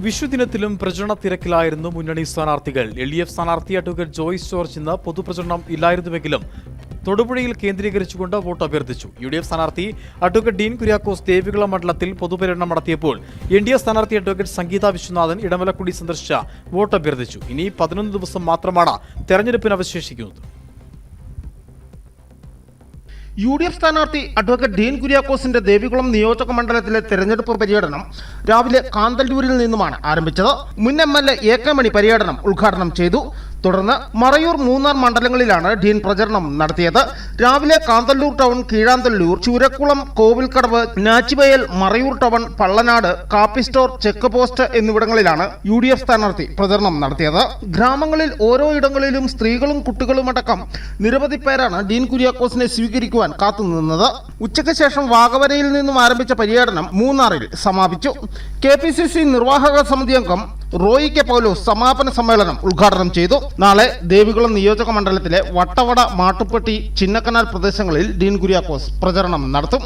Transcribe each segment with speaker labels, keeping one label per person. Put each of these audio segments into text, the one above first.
Speaker 1: വിഷുദിനത്തിലും പ്രചരണ തിരക്കിലായിരുന്നു മുന്നണി സ്ഥാനാർത്ഥികൾ. LDF സ്ഥാനാർത്ഥി അഡ്വക്കേറ്റ് ജോയ്സ് ജോർജ് ഇന്ന് പൊതുപ്രചരണം ഇല്ലായിരുന്നുവെങ്കിലും തൊടുപുഴയിൽ കേന്ദ്രീകരിച്ചുകൊണ്ട് വോട്ട് അഭ്യർത്ഥിച്ചു. UDF സ്ഥാനാർത്ഥി അഡ്വക്കേറ്റ് ഡീൻ കുര്യാക്കോസ് ദേവികുളം മണ്ഡലത്തിൽ പൊതുപര്യടനം നടത്തിയപ്പോൾ NDA സ്ഥാനാർത്ഥി അഡ്വക്കേറ്റ് സംഗീത വിശ്വനാഥൻ ഇടമലക്കുടി സന്ദർശിച്ച വോട്ട് അഭ്യർത്ഥിച്ചു. ഇനി 11 ദിവസം മാത്രമാണ് തെരഞ്ഞെടുപ്പിന് അവശേഷിക്കുന്നത്.
Speaker 2: UDF സ്ഥാനാർത്ഥി അഡ്വക്കേറ്റ് ഡീൻ കുര്യാക്കോസിന്റെ ദേവികുളം നിയോജക മണ്ഡലത്തിലെ തെരഞ്ഞെടുപ്പ് പര്യടനം രാവിലെ കാന്തല്ലൂരിൽ നിന്നുമാണ് ആരംഭിച്ചത്. മുൻ MLA AK മണി പര്യടനം ഉദ്ഘാടനം ചെയ്തു. തുടർന്ന് മറയൂർ, മൂന്നാർ മണ്ഡലങ്ങളിലാണ് ഡീൻ പ്രചരണം നടത്തിയത്. രാവിലെ കാന്തല്ലൂർ ടൗൺ, കീഴാന്തല്ലൂർ, ചൂരക്കുളം, കോവിൽക്കടവ്, നാച്ചിവയൽ, മറയൂർ ടൗൺ, പള്ളനാട്, കാപ്പി സ്റ്റോർ, ചെക്ക് പോസ്റ്റ് എന്നിവിടങ്ങളിലാണ് UDF സ്ഥാനാർത്ഥി പ്രചരണം നടത്തിയത്. ഗ്രാമങ്ങളിൽ ഓരോ ഇടങ്ങളിലും സ്ത്രീകളും കുട്ടികളുമടക്കം നിരവധി പേരാണ് ഡീൻ കുര്യാക്കോസിനെ സ്വീകരിക്കുവാൻ കാത്തുനിന്നത്. ഉച്ചയ്ക്ക് ശേഷം വാഗവരയിൽ നിന്നും ആരംഭിച്ച പര്യടനം മൂന്നാറിൽ സമാപിച്ചു. KPCC നിർവാഹക സമിതി അംഗം റോയി കെ പൗലോസ് സമാപന സമ്മേളനം ഉദ്ഘാടനം ചെയ്തു. നാളെ ദേവികുളം നിയോജക മണ്ഡലത്തിലെ വട്ടവട, മാട്ടുപ്പെട്ടി, ചിന്നക്കനാൽ പ്രദേശങ്ങളിൽ ഡീൻ കുര്യാക്കോസ് പ്രചരണം നടത്തും.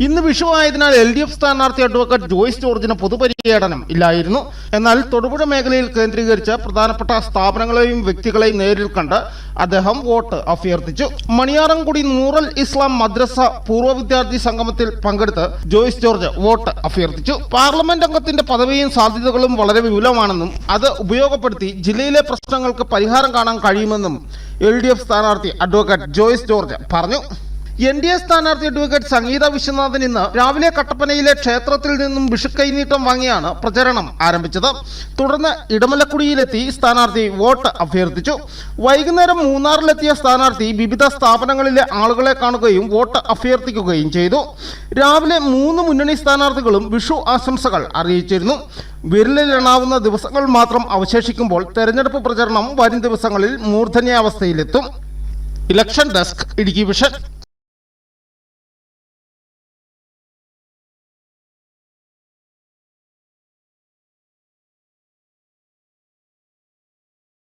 Speaker 2: ഇന്ന് വിഷു ആയതിനാൽ LDF സ്ഥാനാർത്ഥി അഡ്വക്കേറ്റ് ജോയ്സ് ജോർജിന് പൊതുപര്യടനം ഇല്ലായിരുന്നു. എന്നാൽ തൊടുപുഴ മേഖലയിൽ കേന്ദ്രീകരിച്ച് പ്രധാനപ്പെട്ട സ്ഥാപനങ്ങളെയും വ്യക്തികളെയും നേരിൽ കണ്ട് അദ്ദേഹം വോട്ട് അഭ്യർത്ഥിച്ചു. മണിയാറൻകുടി നൂറൽ ഇസ്ലാം മദ്രസ പൂർവ്വ വിദ്യാർത്ഥി സംഗമത്തിൽ പങ്കെടുത്ത് ജോയ്സ് ജോർജ് വോട്ട് അഭ്യർത്ഥിച്ചു. പാർലമെന്റ് അംഗത്തിന്റെ പദവിയും സാധ്യതകളും വളരെ വിപുലമാണെന്നും അത് ഉപയോഗപ്പെടുത്തി ജില്ലയിലെ പ്രശ്നങ്ങൾക്ക് പരിഹാരം കാണാൻ കഴിയുമെന്നും LDF സ്ഥാനാർത്ഥി അഡ്വക്കേറ്റ് ജോയ്സ് ജോർജ് പറഞ്ഞു. NDA സ്ഥാനാർത്ഥി അഡ്വക്കേറ്റ് സംഗീത വിശ്വനാഥൻ ഇന്ന് രാവിലെ കട്ടപ്പനയിലെ ക്ഷേത്രത്തിൽ നിന്നും വിഷുക്കൈനീട്ടം വാങ്ങിയാണ് പ്രചരണം ആരംഭിച്ചത്. തുടർന്ന് ഇടമലക്കുടിയിലെത്തി സ്ഥാനാർത്ഥി വോട്ട് അഭ്യർത്ഥിച്ചു. വൈകുന്നേരം മൂന്നാറിലെത്തിയ സ്ഥാനാർത്ഥി വിവിധ സ്ഥാപനങ്ങളിലെ ആളുകളെ കാണുകയും വോട്ട് അഭ്യർത്ഥിക്കുകയും ചെയ്തു. രാവിലെ 3 മുന്നണി സ്ഥാനാർത്ഥികളും വിഷു ആശംസകൾ അറിയിച്ചിരുന്നു. വിരലിലെണ്ണാവുന്ന ദിവസങ്ങൾ മാത്രം അവശേഷിക്കുമ്പോൾ തെരഞ്ഞെടുപ്പ് പ്രചരണം വരും ദിവസങ്ങളിൽ മൂർധന്യാവസ്ഥയിലെത്തും. Election desk, Idukki vision.